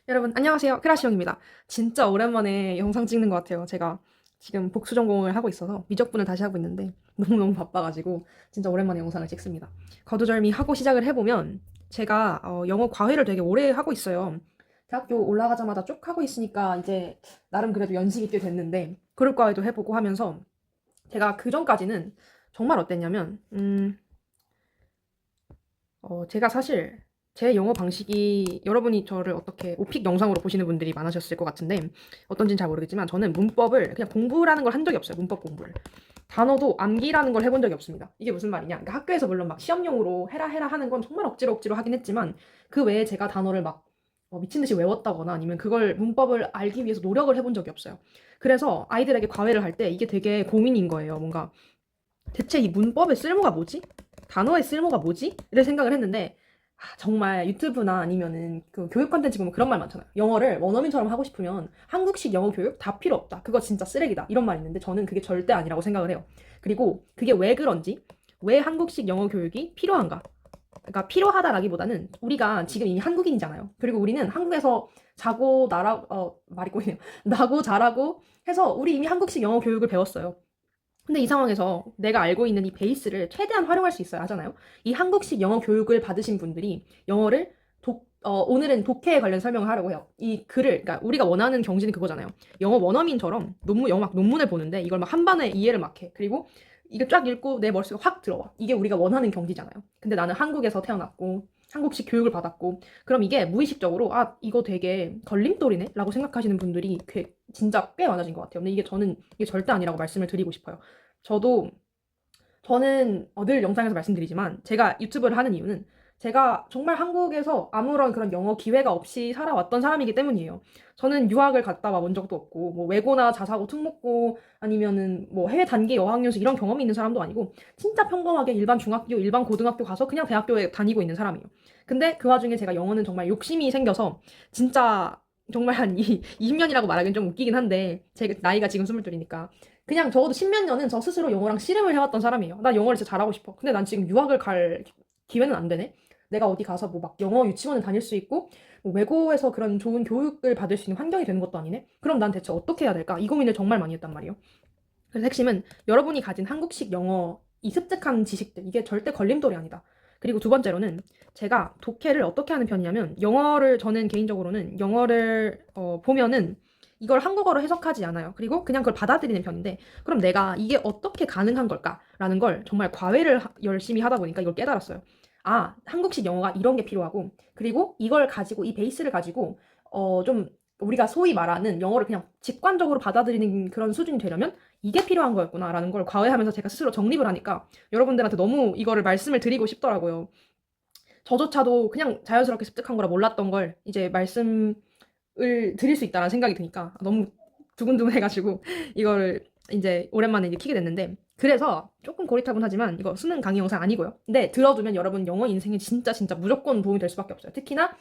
여러분 안녕하세요. 크라시영입니다. 진짜 오랜만에 영상 찍는 것 같아요. 제가 지금 복수 전공을 하고 있어서 미적분을 다시 하고 있는데 너무너무 바빠가지고 진짜 오랜만에 영상을 찍습니다. 거두절미 하고 시작을 해보면 제가 영어 과외를 되게 오래 하고 있어요. 대학교 올라가자마자 쭉 하고 있으니까 이제 나름 그래도 연식이 꽤 됐는데 그룹 과외도 해보고 하면서 제가 그 전까지는 정말 어땠냐면 제가 사실 제 영어 방식이 여러분이 저를 어떻게 오픽 영상으로 보시는 분들이 많으셨을 것 같은데 어떤지는 잘 모르겠지만 저는 문법을 그냥 공부라는 걸 한 적이 없어요. 문법 공부를. 단어도 암기라는 걸 해본 적이 없습니다. 이게 무슨 말이냐? 그러니까 학교에서 물론 막 시험용으로 해라 해라 하는 건 정말 억지로 하긴 했지만 그 외에 제가 단어를 막 미친 듯이 외웠다거나 아니면 그걸 문법을 알기 위해서 노력을 해본 적이 없어요. 그래서 아이들에게 과외를 할 때 이게 되게 고민인 거예요. 뭔가 대체 이 문법의 쓸모가 뭐지? 단어의 쓸모가 뭐지? 이런 생각을 했는데 정말 유튜브나 아니면은 그 교육 컨텐츠 보면 그런 말 많잖아요. 영어를 원어민처럼 하고 싶으면 한국식 영어 교육 다 필요 없다. 그거 진짜 쓰레기다. 이런 말 있는데 저는 그게 절대 아니라고 생각을 해요. 그리고 그게 왜 그런지, 왜 한국식 영어 교육이 필요한가? 그러니까 필요하다라기보다는 우리가 지금 이미 한국인이잖아요. 그리고 우리는 한국에서 자고 말이 꼬이네요. 나고 자라고 해서 우리 이미 한국식 영어 교육을 배웠어요. 근데 이 상황에서 내가 알고 있는 이 베이스를 최대한 활용할 수 있어야 하잖아요. 이 한국식 영어 교육을 받으신 분들이 영어를 오늘은 독해에 관련 설명을 하려고 해요. 이 글을, 그러니까 우리가 원하는 경지는 그거잖아요. 영어 원어민처럼 영어 막 논문을 보는데 이걸 막 한 반에 이해를 막 해. 그리고 이거 쫙 읽고 내 머릿속에 확 들어와. 이게 우리가 원하는 경지잖아요. 근데 나는 한국에서 태어났고, 한국식 교육을 받았고, 그럼 이게 무의식적으로, 이거 되게 걸림돌이네? 라고 생각하시는 분들이 진짜 꽤 많아진 것 같아요. 근데 저는 이게 절대 아니라고 말씀을 드리고 싶어요. 저도 저는 늘 영상에서 말씀드리지만 제가 유튜브를 하는 이유는 제가 정말 한국에서 아무런 그런 영어 기회가 없이 살아왔던 사람이기 때문이에요. 저는 유학을 갔다 와본 적도 없고 뭐 외고나 자사고 특목고 아니면은 뭐 해외 단기 어학연수 이런 경험이 있는 사람도 아니고 진짜 평범하게 일반 중학교, 일반 고등학교 가서 그냥 대학교에 다니고 있는 사람이에요. 근데 그 와중에 제가 영어는 정말 욕심이 생겨서 진짜 정말 한 20년이라고 말하기는 좀 웃기긴 한데 제 나이가 지금 22이니까 그냥 적어도 십몇 년은 저 스스로 영어랑 씨름을 해왔던 사람이에요. 나 영어를 진짜 잘하고 싶어. 근데 난 지금 유학을 갈 기회는 안 되네. 내가 어디 가서 뭐 막 영어 유치원을 다닐 수 있고 뭐 외고에서 그런 좋은 교육을 받을 수 있는 환경이 되는 것도 아니네. 그럼 난 대체 어떻게 해야 될까? 이 고민을 정말 많이 했단 말이에요. 그래서 핵심은 여러분이 가진 한국식 영어 이 습득한 지식들 이게 절대 걸림돌이 아니다. 그리고 두 번째로는 제가 독해를 어떻게 하는 편이냐면 영어를 저는 개인적으로는 영어를 보면은 이걸 한국어로 해석하지 않아요. 그리고 그냥 그걸 받아들이는 편인데 그럼 내가 이게 어떻게 가능한 걸까라는 걸 정말 과외를 열심히 하다 보니까 이걸 깨달았어요. 한국식 영어가 이런 게 필요하고 그리고 이걸 가지고 이 베이스를 가지고 좀 우리가 소위 말하는 영어를 그냥 직관적으로 받아들이는 그런 수준이 되려면 이게 필요한 거였구나라는 걸 과외하면서 제가 스스로 정립을 하니까 여러분들한테 너무 이거를 말씀을 드리고 싶더라고요. 저조차도 그냥 자연스럽게 습득한 거라 몰랐던 걸 이제 말씀을 드릴 수 있다는 생각이 드니까 너무 두근두근해가지고 이거를 이제 오랜만에 이제 키게 됐는데 그래서 조금 고리타분하지만 이거 수능 강의 영상 아니고요. 근데 들어두면 여러분 영어 인생에 진짜 무조건 도움이 될 수밖에 없어요. 특히나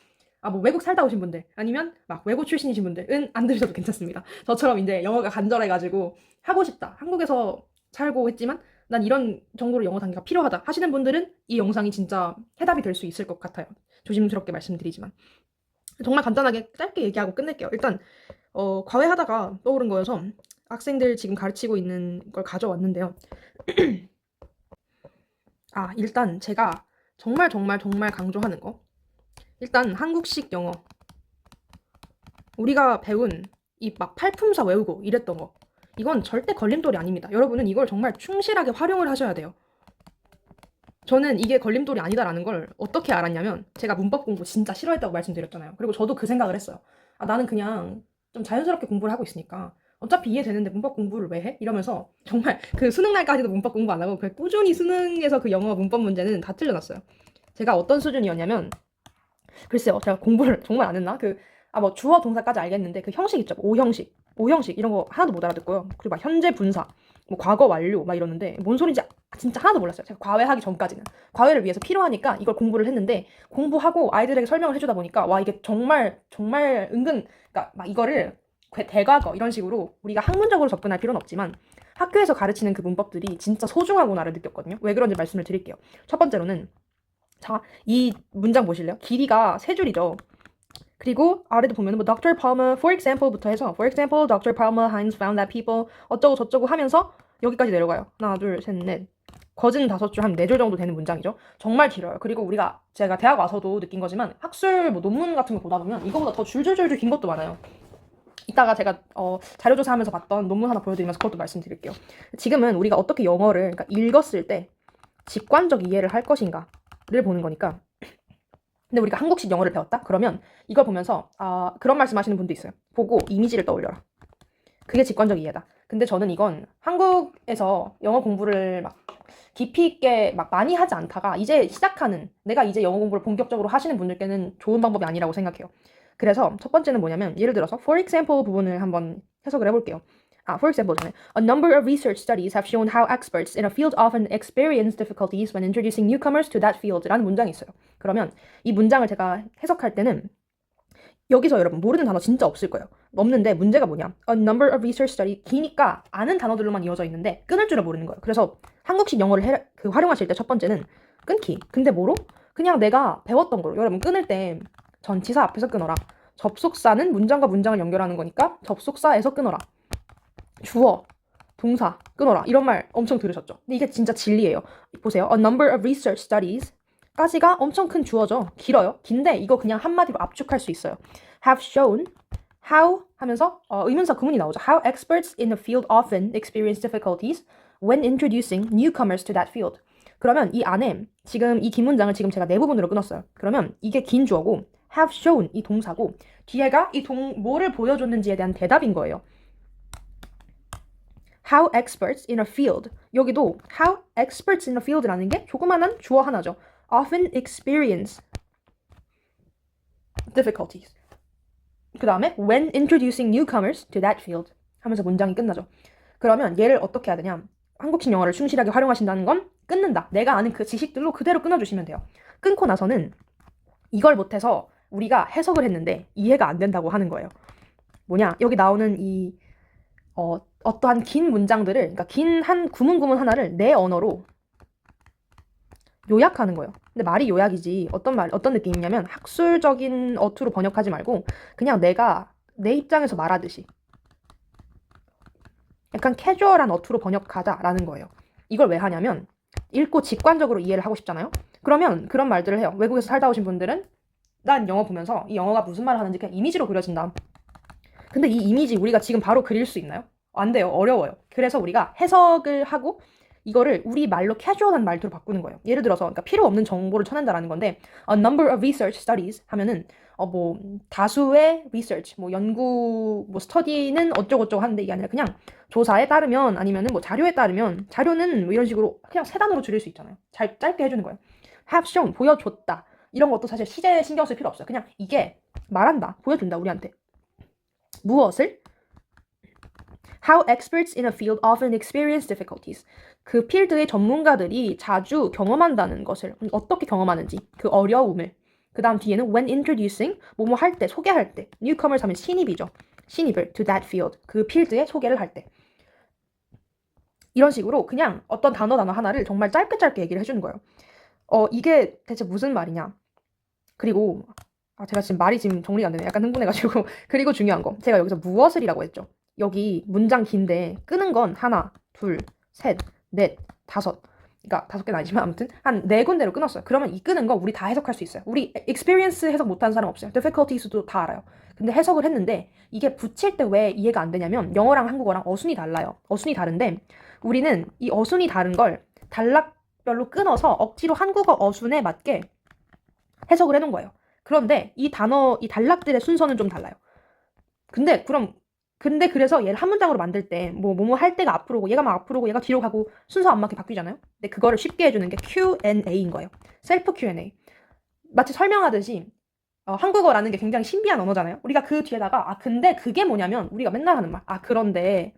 뭐 외국 살다 오신 분들 아니면 막 외고 출신이신 분들은 안 들으셔도 괜찮습니다. 저처럼 이제 영어가 간절해가지고 하고 싶다. 한국에서 살고 했지만 난 이런 정도로 영어 단계가 필요하다 하시는 분들은 이 영상이 진짜 해답이 될 수 있을 것 같아요. 조심스럽게 말씀드리지만 정말 간단하게 짧게 얘기하고 끝낼게요. 일단 과외하다가 떠오른 거여서 학생들 지금 가르치고 있는 걸 가져왔는데요. 일단 제가 정말 강조하는 거. 일단 한국식 영어. 우리가 배운 이 막 팔품사 외우고 이랬던 거. 이건 절대 걸림돌이 아닙니다. 여러분은 이걸 정말 충실하게 활용을 하셔야 돼요. 저는 이게 걸림돌이 아니다라는 걸 어떻게 알았냐면 제가 문법 공부 진짜 싫어했다고 말씀드렸잖아요. 그리고 저도 그 생각을 했어요. 나는 그냥 좀 자연스럽게 공부를 하고 있으니까 어차피 이해되는데 문법 공부를 왜 해? 이러면서 정말 그 수능 날까지도 문법 공부 안 하고 그 꾸준히 수능에서 그 영어 문법 문제는 다 틀려놨어요. 제가 어떤 수준이었냐면 글쎄요, 제가 공부를 정말 안 했나? 뭐 주어 동사까지 알겠는데 그 형식 있죠. 오형식 이런 거 하나도 못 알아듣고요. 그리고 막 현재 분사, 뭐 과거 완료 막 이러는데 뭔 소리인지 진짜 하나도 몰랐어요. 제가 과외하기 전까지는 과외를 위해서 필요하니까 이걸 공부를 했는데 공부하고 아이들에게 설명을 해주다 보니까 와 이게 정말 은근 그러니까 막 이거를 대과거 이런 식으로 우리가 학문적으로 접근할 필요는 없지만 학교에서 가르치는 그 문법들이 진짜 소중하구나를 느꼈거든요. 왜 그런지 말씀을 드릴게요. 첫 번째로는 자, 이 문장 보실래요? 길이가 세 줄이죠. 그리고 아래도 보면 뭐 Dr. Palmer, for example부터 해서 for example, Dr. Palmer Hines found that people 어쩌고 저쩌고 하면서 여기까지 내려가요. 하나, 둘, 셋, 넷. 거진 5줄, 한 4줄 정도 되는 문장이죠. 정말 길어요. 그리고 제가 대학 와서도 느낀 거지만 학술 뭐 논문 같은 거 보다 보면 이거보다 더 줄줄줄줄 긴 것도 많아요. 이따가 제가 자료조사하면서 봤던 논문 하나 보여드리면서 그것도 말씀드릴게요. 지금은 우리가 어떻게 영어를 그러니까 읽었을 때 직관적 이해를 할 것인가를 보는 거니까. 근데 우리가 한국식 영어를 배웠다? 그러면 이걸 보면서 그런 말씀하시는 분도 있어요. 보고 이미지를 떠올려라. 그게 직관적 이해다. 근데 저는 이건 한국에서 영어 공부를 막 깊이 있게 막 많이 하지 않다가 이제 시작하는, 내가 이제 영어 공부를 본격적으로 하시는 분들께는 좋은 방법이 아니라고 생각해요. 그래서 첫 번째는 뭐냐면 예를 들어서 for example 부분을 한번 해석을 해볼게요. For example 전에 A number of research studies have shown how experts in a field often experience difficulties when introducing newcomers to that field 라는 문장이 있어요. 그러면 이 문장을 제가 해석할 때는 여기서 여러분 모르는 단어 진짜 없을 거예요. 없는데 문제가 뭐냐? A number of research study 기니까 아는 단어들로만 이어져 있는데 끊을 줄을 모르는 거예요. 그래서 한국식 영어를 활용하실 때 첫 번째는 끊기. 근데 뭐로? 그냥 내가 배웠던 거로. 여러분 끊을 때 전치사 앞에서 끊어라. 접속사는 문장과 문장을 연결하는 거니까 접속사에서 끊어라. 주어, 동사 끊어라. 이런 말 엄청 들으셨죠? 근데 이게 진짜 진리예요. 보세요. A number of research studies 까지가 엄청 큰 주어죠. 길어요. 긴데 이거 그냥 한마디로 압축할 수 있어요. Have shown how 하면서 의문사 구문이 나오죠. How experts in the field often experience difficulties when introducing newcomers to that field. 그러면 이 안에 지금 이 긴 문장을 지금 제가 네 부분으로 끊었어요. 그러면 이게 긴 주어고 have shown 이 동사고 뒤에가 뭐를 보여줬는지에 대한 대답인 거예요. How experts in a field. 여기도 how experts in a field라는 게 조그만한 주어 하나죠. Often experience difficulties. 그 다음에 when introducing newcomers to that field 하면서 문장이 끝나죠. 그러면 얘를 어떻게 해야 되냐? 한국식 영어를 충실하게 활용하신다는 건 끊는다. 내가 아는 그 지식들로 그대로 끊어주시면 돼요. 끊고 나서는 이걸 못해서 우리가 해석을 했는데 이해가 안 된다고 하는 거예요. 뭐냐? 여기 나오는 이 어떠한 긴 문장들을, 그러니까 긴 한 구문 하나를 내 언어로 요약하는 거예요. 근데 말이 요약이지 어떤 느낌이냐면 학술적인 어투로 번역하지 말고 그냥 내가 내 입장에서 말하듯이 약간 캐주얼한 어투로 번역하자라는 거예요. 이걸 왜 하냐면 읽고 직관적으로 이해를 하고 싶잖아요. 그러면 그런 말들을 해요. 외국에서 살다 오신 분들은 난 영어 보면서 이 영어가 무슨 말을 하는지 그냥 이미지로 그려진다. 근데 이 이미지 우리가 지금 바로 그릴 수 있나요? 안 돼요. 어려워요. 그래서 우리가 해석을 하고 이거를 우리 말로 캐주얼한 말투로 바꾸는 거예요. 예를 들어서 그러니까 필요 없는 정보를 쳐낸다라는 건데 a number of research studies 하면은 뭐 다수의 research 뭐 연구 뭐 스터디는 어쩌고저쩌고 하는데 이게 아니라 그냥 조사에 따르면 아니면은 뭐 자료에 따르면 자료는 뭐 이런 식으로 그냥 세 단어로 줄일 수 있잖아요. 짧게 해주는 거예요. have shown 보여줬다. 이런 것도 사실 시제에 신경 쓸 필요 없어요. 그냥 이게 말한다. 보여준다 우리한테. 무엇을? How experts in a field often experience difficulties. 그 필드의 전문가들이 자주 경험한다는 것을 어떻게 경험하는지 그 어려움을. 그 다음 뒤에는 when introducing 뭐뭐 할 때 소개할 때 newcomers 하면 신입이죠. 신입을 to that field 그 필드에 소개를 할 때. 이런 식으로 그냥 어떤 단어 하나를 정말 짧게 얘기를 해주는 거예요. 이게 대체 무슨 말이냐. 그리고 제가 지금 말이 정리가 안 되네. 약간 흥분해가지고. 그리고 중요한 거. 제가 여기서 무엇을이라고 했죠. 여기 문장 긴데 끄는 건 하나, 둘, 셋, 넷, 다섯. 그러니까 5개는 아니지만 아무튼 한 4군데로 끊었어요. 그러면 이 끄는 거 우리 다 해석할 수 있어요. 우리 experience 해석 못하는 사람 없어요. difficulties도 다 알아요. 근데 해석을 했는데 이게 붙일 때 왜 이해가 안 되냐면 영어랑 한국어랑 어순이 달라요. 어순이 다른데 우리는 이 어순이 다른 걸 단락별로 끊어서 억지로 한국어 어순에 맞게 해석을 해놓은 거예요. 그런데 이 단락들의 순서는 좀 달라요. 근데 그래서 얘를 한 문장으로 만들 때 뭐뭐 할 때가 앞으로고 얘가 막 앞으로고 얘가 뒤로 가고 순서 안 맞게 바뀌잖아요. 근데 그거를 쉽게 해주는 게 Q&A인 거예요. 셀프 Q&A. 마치 설명하듯이 한국어라는 게 굉장히 신비한 언어잖아요. 우리가 그 뒤에다가 근데 그게 뭐냐면 우리가 맨날 하는 말. 그런데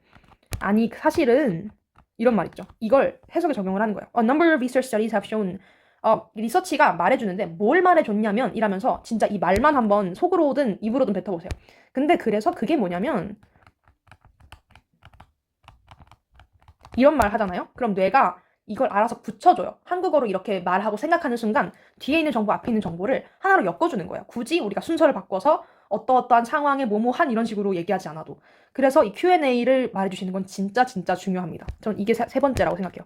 아니 사실은 이런 말 있죠. 이걸 해석에 적용을 하는 거예요. A number of research studies have shown 리서치가 말해주는데 뭘 말해줬냐면 이라면서 진짜 이 말만 한번 속으로든 입으로든 뱉어보세요. 근데 그래서 그게 뭐냐면 이런 말 하잖아요. 그럼 뇌가 이걸 알아서 붙여줘요. 한국어로 이렇게 말하고 생각하는 순간 뒤에 있는 정보, 앞에 있는 정보를 하나로 엮어주는 거예요. 굳이 우리가 순서를 바꿔서 어떠어떠한 상황에 뭐뭐한 이런 식으로 얘기하지 않아도. 그래서 이 Q&A를 말해주시는 건 진짜 진짜 중요합니다. 전 이게 세 번째라고 생각해요.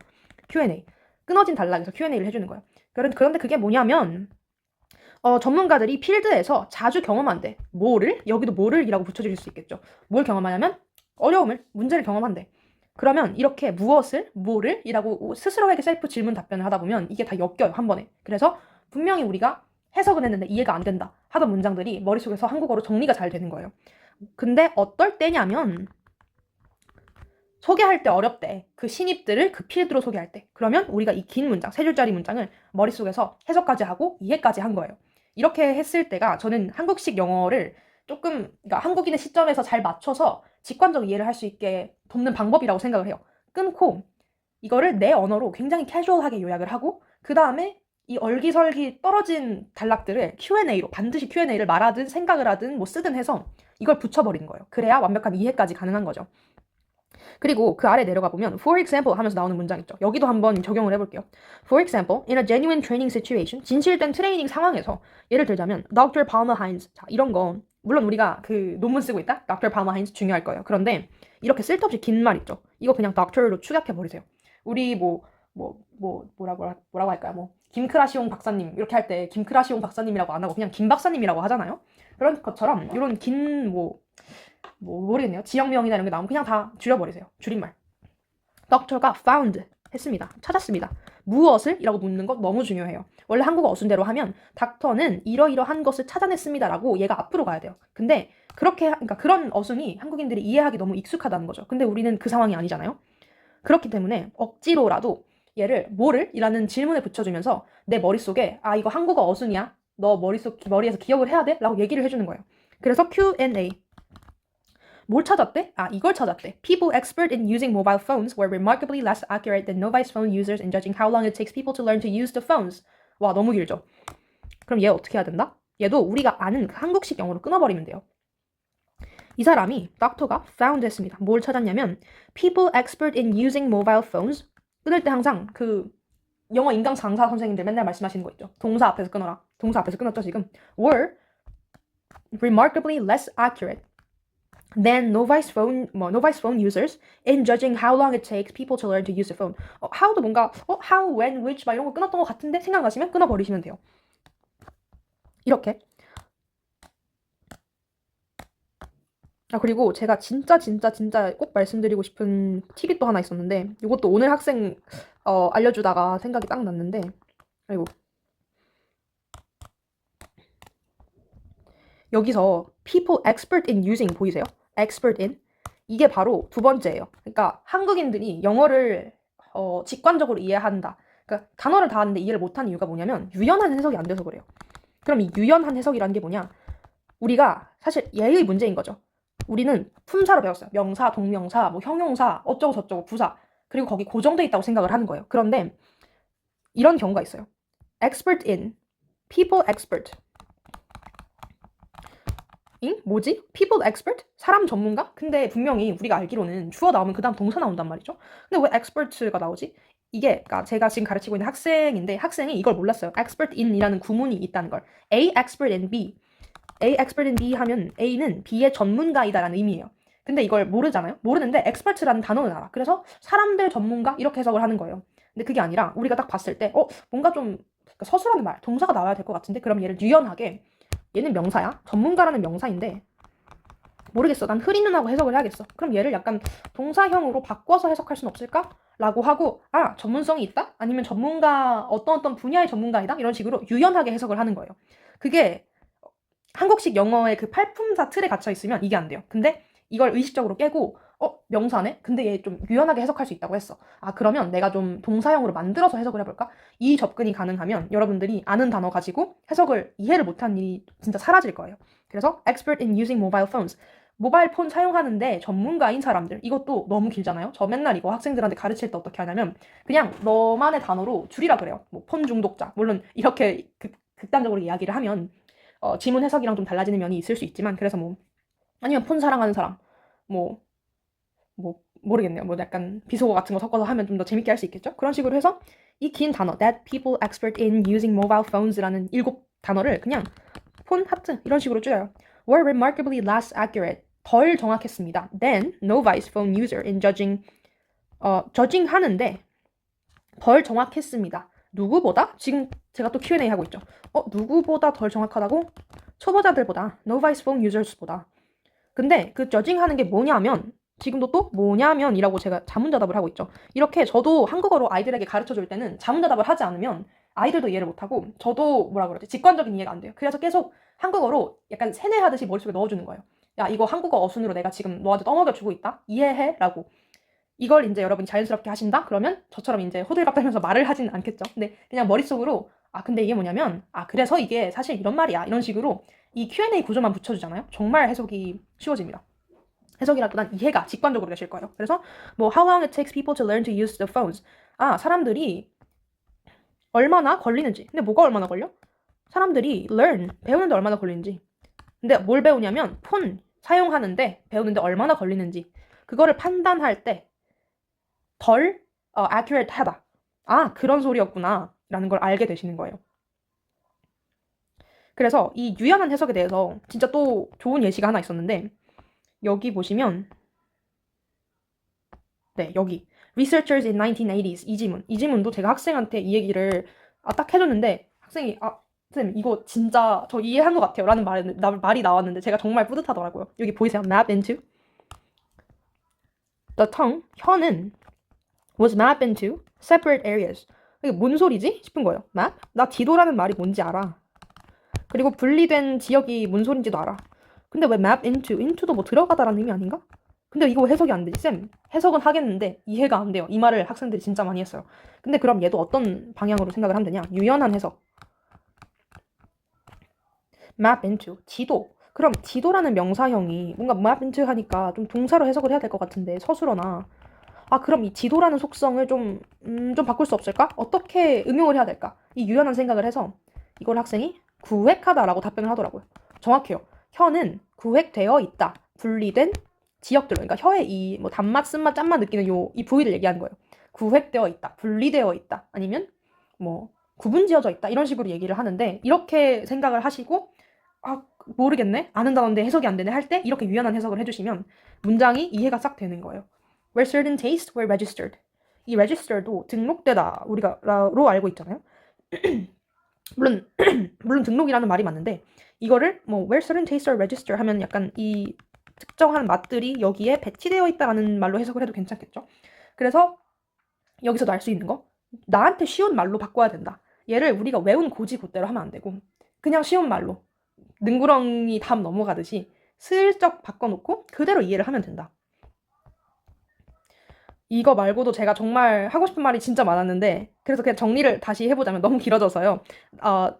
Q&A. 끊어진 단락에서 Q&A를 해주는 거예요. 그런데 그게 뭐냐면 전문가들이 필드에서 자주 경험한대. 뭐를? 여기도 뭐를이라고 붙여줄 수 있겠죠. 뭘 경험하냐면 어려움을, 문제를 경험한대. 그러면 이렇게 무엇을, 뭐를 이라고 스스로에게 셀프 질문 답변을 하다 보면 이게 다 엮여요, 한 번에. 그래서 분명히 우리가 해석은 했는데 이해가 안 된다 하던 문장들이 머릿속에서 한국어로 정리가 잘 되는 거예요. 근데 어떨 때냐면 소개할 때 어렵대. 그 신입들을 그 필드로 소개할 때. 그러면 우리가 이 긴 문장, 세 줄짜리 문장을 머릿속에서 해석까지 하고 이해까지 한 거예요. 이렇게 했을 때가 저는 한국식 영어를 조금, 그러니까 한국인의 시점에서 잘 맞춰서 직관적 이해를 할 수 있게 돕는 방법이라고 생각을 해요. 끊고 이거를 내 언어로 굉장히 캐주얼하게 요약을 하고 그 다음에 이 얼기설기 떨어진 단락들을 Q&A로 반드시 Q&A를 말하든 생각을 하든 뭐 쓰든 해서 이걸 붙여버리는 거예요. 그래야 완벽한 이해까지 가능한 거죠. 그리고 그 아래 내려가 보면 for example 하면서 나오는 문장 있죠. 여기도 한번 적용을 해볼게요. For example, in a genuine training situation, 진실된 트레이닝 상황에서 예를 들자면 Dr. Palmer Heinz, 자 이런 거 물론 우리가 그 논문 쓰고 있다? Dr. Palmer Heinz 중요할 거예요. 그런데 이렇게 쓸데없이 긴 말 있죠. 이거 그냥 Doctor로 축약해 버리세요. 우리 뭐라고 할까요? 뭐 김크라시옹 박사님 이렇게 할 때 김크라시옹 박사님이라고 안 하고 그냥 김 박사님이라고 하잖아요. 그런 것처럼 이런 긴 모르겠네요. 지역명이나 이런 게 나오면 그냥 다 줄여버리세요. 줄임말. Doctor가 found 했습니다. 찾았습니다. 무엇을? 이라고 묻는 것 너무 중요해요. 원래 한국어 어순대로 하면 닥터는 이러이러한 것을 찾아냈습니다 라고 얘가 앞으로 가야 돼요. 근데 그러니까 그런 어순이 한국인들이 이해하기 너무 익숙하다는 거죠. 근데 우리는 그 상황이 아니잖아요. 그렇기 때문에 억지로라도 얘를 뭐를? 이라는 질문을 붙여주면서 내 머릿속에 이거 한국어 어순이야. 너 머리에서 기억을 해야 돼? 라고 얘기를 해주는 거예요. 그래서 Q&A. 뭘 찾았대? 이걸 찾았대. People expert in using mobile phones were remarkably less accurate than novice phone users in judging how long it takes people to learn to use the phones. 와, 너무 길죠? 그럼 얘 어떻게 해야 된다? 얘도 우리가 아는 한국식 영어로 끊어버리면 돼요. 이 사람이 닥터가 found 했습니다. 뭘 찾았냐면 people expert in using mobile phones 끊을 때 항상 그 영어 인강강사 선생님들 맨날 말씀하시는 거 있죠. 동사 앞에서 끊어라. 동사 앞에서 끊었죠 지금. were remarkably less accurate than novice phone users in judging how long it takes people to learn to use the phone. how도 뭔가 how, when, which 막 이런 거 끊었던 것 같은데 생각나시면 끊어버리시면 돼요. 이렇게. 그리고 제가 진짜 꼭 말씀드리고 싶은 팁이 또 하나 있었는데 이것도 오늘 학생 알려주다가 생각이 딱 났는데 아이고 여기서 people expert in using 보이세요? expert in 이게 바로 두 번째예요. 그러니까 한국인들이 영어를 직관적으로 이해한다. 그러니까 단어를 다 아는데 이해를 못하는 이유가 뭐냐면 유연한 해석이 안 돼서 그래요. 그럼 이 유연한 해석이라는 게 뭐냐? 우리가 사실 얘의 문제인 거죠. 우리는 품사로 배웠어요. 명사, 동명사, 뭐 형용사, 어쩌고 저쩌고 부사. 그리고 거기 고정돼 있다고 생각을 하는 거예요. 그런데 이런 경우가 있어요. expert in, people expert. 뭐지? people expert? 사람 전문가? 근데 분명히 우리가 알기로는 주어 나오면 그 다음 동사 나온단 말이죠. 근데 왜 expert가 나오지? 이게 그러니까 제가 지금 가르치고 있는 학생인데 학생이 이걸 몰랐어요. expert in이라는 구문이 있다는 걸. A expert in B. A expert in B 하면 A는 B의 전문가이다라는 의미예요. 근데 이걸 모르잖아요. 모르는데 expert라는 단어는 알아. 그래서 사람들 전문가 이렇게 해석을 하는 거예요. 근데 그게 아니라 우리가 딱 봤을 때 뭔가 좀 서술하는 말, 동사가 나와야 될 것 같은데 그럼 얘를 유연하게 얘는 명사야. 전문가라는 명사인데 모르겠어. 난 흐리는하고 해석을 해야겠어. 그럼 얘를 약간 동사형으로 바꿔서 해석할 수는 없을까? 라고 하고 전문성이 있다? 아니면 전문가 어떤 분야의 전문가이다? 이런 식으로 유연하게 해석을 하는 거예요. 그게 한국식 영어의 그 팔품사 틀에 갇혀 있으면 이게 안 돼요. 근데 이걸 의식적으로 깨고 명사네? 근데 얘 좀 유연하게 해석할 수 있다고 했어. 그러면 내가 좀 동사형으로 만들어서 해석을 해볼까? 이 접근이 가능하면 여러분들이 아는 단어 가지고 해석을 이해를 못한 일이 진짜 사라질 거예요. 그래서 expert in using mobile phones. 모바일 폰 사용하는데 전문가인 사람들. 이것도 너무 길잖아요. 저 맨날 이거 학생들한테 가르칠 때 어떻게 하냐면 그냥 너만의 단어로 줄이라 그래요. 뭐 폰 중독자. 물론 이렇게 극단적으로 이야기를 하면 지문 해석이랑 좀 달라지는 면이 있을 수 있지만 그래서 아니면 폰 사랑하는 사람 모르겠네요. 약간 비속어 같은 거 섞어서 하면 좀 더 재밌게 할 수 있겠죠? 그런 식으로 해서 이 긴 단어 that people expert in using mobile phones라는 7 단어를 그냥 폰 하트 이런 식으로 줄여요. were remarkably less accurate. 덜 정확했습니다. Than novice phone user in judging judging 하는데 덜 정확했습니다. 누구보다? 지금 제가 또 Q&A 하고 있죠. 누구보다 덜 정확하다고? 초보자들보다, novice phone users보다. 근데 그 judging 하는 게 뭐냐면 지금도 또 뭐냐면이라고 제가 자문자답을 하고 있죠. 이렇게 저도 한국어로 아이들에게 가르쳐줄 때는 자문자답을 하지 않으면 아이들도 이해를 못하고 저도 뭐라 그러지? 직관적인 이해가 안 돼요. 그래서 계속 한국어로 약간 세뇌하듯이 머릿속에 넣어주는 거예요. 야, 이거 한국어 어순으로 내가 지금 너한테 떠먹여주고 있다? 이해해? 라고. 이걸 이제 여러분이 자연스럽게 하신다? 그러면 저처럼 이제 호들갑 떨면서 말을 하진 않겠죠. 근데 그냥 머릿속으로 근데 이게 뭐냐면 그래서 이게 사실 이런 말이야. 이런 식으로 이 Q&A 구조만 붙여주잖아요. 정말 해석이 쉬워집니다. 해석이라기보단 이해가 직관적으로 되실 거예요. 그래서 뭐 how long it takes people to learn to use the phones. 사람들이 얼마나 걸리는지. 근데 뭐가 얼마나 걸려? 사람들이 learn, 배우는데 얼마나 걸리는지. 근데 뭘 배우냐면 폰 사용하는데 배우는데 얼마나 걸리는지. 그거를 판단할 때 덜 accurate 하다. 그런 소리였구나 라는 걸 알게 되시는 거예요. 그래서 이 유연한 해석에 대해서 진짜 또 좋은 예시가 하나 있었는데 여기 보시면 네, 여기 Researchers in 1980s 이 지문도 제가 학생한테 이 얘기를 딱 해줬는데 학생이 선생님 이거 진짜 저 이해한 것 같아요 라는 말이 나왔는데 제가 정말 뿌듯하더라고요. 여기 보이세요? Map into the tongue, 혀는 was mapped into separate areas. 이게 뭔 소리지? 싶은 거예요. map? 나 지도라는 말이 뭔지 알아. 그리고 분리된 지역이 뭔 소린지도 알아. 근데 왜 map into도 뭐 들어가다라는 의미 아닌가? 근데 이거 왜 해석이 안 되지? 쌤, 해석은 하겠는데 이해가 안 돼요. 이 말을 학생들이 진짜 많이 했어요. 근데 그럼 얘도 어떤 방향으로 생각을 하면 되냐? 유연한 해석. map into, 지도. 그럼 지도라는 명사형이 뭔가 map into 하니까 좀 동사로 해석을 해야 될 것 같은데 서술어나 그럼 이 지도라는 속성을 좀 바꿀 수 없을까? 어떻게 응용을 해야 될까? 이 유연한 생각을 해서 이걸 학생이 구획하다라고 답변을 하더라고요. 정확해요. 혀는 구획되어 있다. 분리된 지역들로. 그러니까 혀의 이 뭐 단맛, 쓴맛, 짠맛 느끼는 이 부위를 얘기하는 거예요. 구획되어 있다. 분리되어 있다. 아니면 뭐 구분지어져 있다. 이런 식으로 얘기를 하는데 이렇게 생각을 하시고 모르겠네. 아는 단어인데 해석이 안 되네 할 때 이렇게 유연한 해석을 해주시면 문장이 이해가 싹 되는 거예요. Where certain tastes were registered. 이 register도 등록되다 로 알고 있잖아요. 물론 등록이라는 말이 맞는데 이거를 뭐 where certain tastes are registered 하면 약간 이 특정한 맛들이 여기에 배치되어 있다라는 말로 해석을 해도 괜찮겠죠. 그래서 여기서도 알 수 있는 거 나한테 쉬운 말로 바꿔야 된다. 얘를 우리가 외운 고지고대로 하면 안 되고 그냥 쉬운 말로 능구렁이 담 넘어가듯이 슬쩍 바꿔놓고 그대로 이해를 하면 된다. 이거 말고도 제가 정말 하고 싶은 말이 진짜 많았는데 그래서 그냥 정리를 다시 해보자면 너무 길어져서요.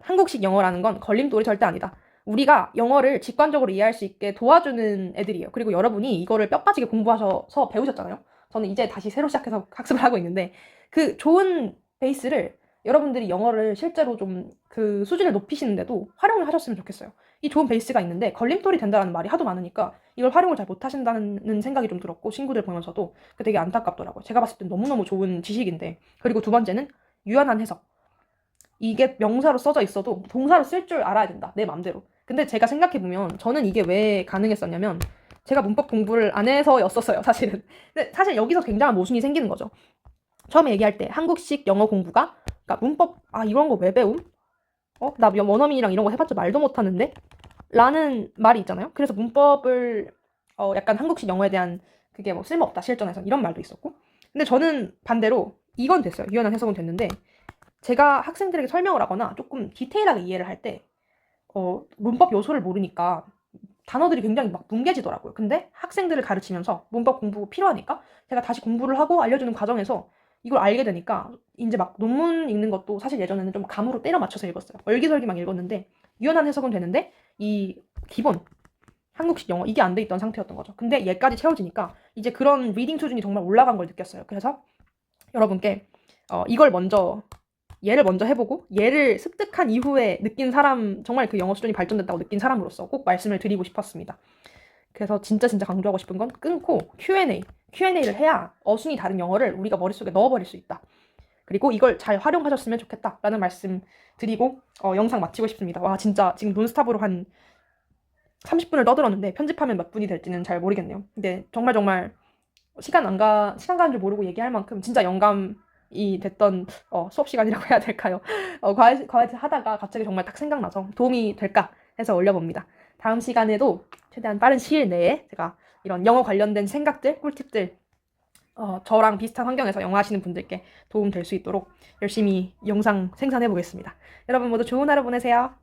한국식 영어라는 건 걸림돌이 절대 아니다. 우리가 영어를 직관적으로 이해할 수 있게 도와주는 애들이에요. 그리고 여러분이 이거를 뼈 빠지게 공부하셔서 배우셨잖아요. 저는 이제 다시 새로 시작해서 학습을 하고 있는데 그 좋은 베이스를 여러분들이 영어를 실제로 좀 그 수준을 높이시는데도 활용을 하셨으면 좋겠어요. 이 좋은 베이스가 있는데 걸림돌이 된다는 말이 하도 많으니까 이걸 활용을 잘 못하신다는 생각이 좀 들었고 친구들 보면서도 되게 안타깝더라고요. 제가 봤을 땐 너무너무 좋은 지식인데 그리고 두 번째는 유연한 해석. 이게 명사로 써져 있어도 동사로 쓸 줄 알아야 된다. 내 맘대로. 근데 제가 생각해보면 저는 이게 왜 가능했었냐면 제가 문법 공부를 안 해서였었어요. 사실은. 근데 사실 여기서 굉장한 모순이 생기는 거죠. 처음에 얘기할 때 한국식 영어 공부가 그러니까 문법 이런 거 왜 배움? 나 원어민이랑 이런 거 해봤자 말도 못하는데? 라는 말이 있잖아요. 그래서 문법을 약간 한국식 영어에 대한 그게 뭐 쓸모없다 실전에서 이런 말도 있었고 근데 저는 반대로 이건 됐어요. 유연한 해석은 됐는데 제가 학생들에게 설명을 하거나 조금 디테일하게 이해를 할 때 문법 요소를 모르니까 단어들이 굉장히 막 뭉개지더라고요. 근데 학생들을 가르치면서 문법 공부 필요하니까 제가 다시 공부를 하고 알려주는 과정에서 이걸 알게 되니까 이제 막 논문 읽는 것도 사실 예전에는 좀 감으로 때려 맞춰서 읽었어요. 얼기설기 막 읽었는데 유연한 해석은 되는데 이 기본 한국식 영어 이게 안 돼 있던 상태였던 거죠. 근데 얘까지 채워지니까 이제 그런 리딩 수준이 정말 올라간 걸 느꼈어요. 그래서 여러분께 얘를 먼저 해보고 얘를 습득한 이후에 느낀 사람 정말 그 영어 수준이 발전됐다고 느낀 사람으로서 꼭 말씀을 드리고 싶었습니다. 그래서 진짜 강조하고 싶은 건 끊고 Q&A를 해야 어순이 다른 영어를 우리가 머릿속에 넣어버릴 수 있다. 그리고 이걸 잘 활용하셨으면 좋겠다라는 말씀 드리고 영상 마치고 싶습니다. 와 진짜 지금 논스톱으로 한 30분을 떠들었는데 편집하면 몇 분이 될지는 잘 모르겠네요. 근데 정말 시간 가는 줄 모르고 얘기할 만큼 진짜 영감이 됐던 수업 시간이라고 해야 될까요? 과외 하다가 갑자기 정말 딱 생각나서 도움이 될까 해서 올려봅니다. 다음 시간에도 최대한 빠른 시일 내에 제가 이런 영어 관련된 생각들, 꿀팁들 저랑 비슷한 환경에서 영어 하시는 분들께 도움 될 수 있도록 열심히 영상 생산해 보겠습니다. 여러분 모두 좋은 하루 보내세요.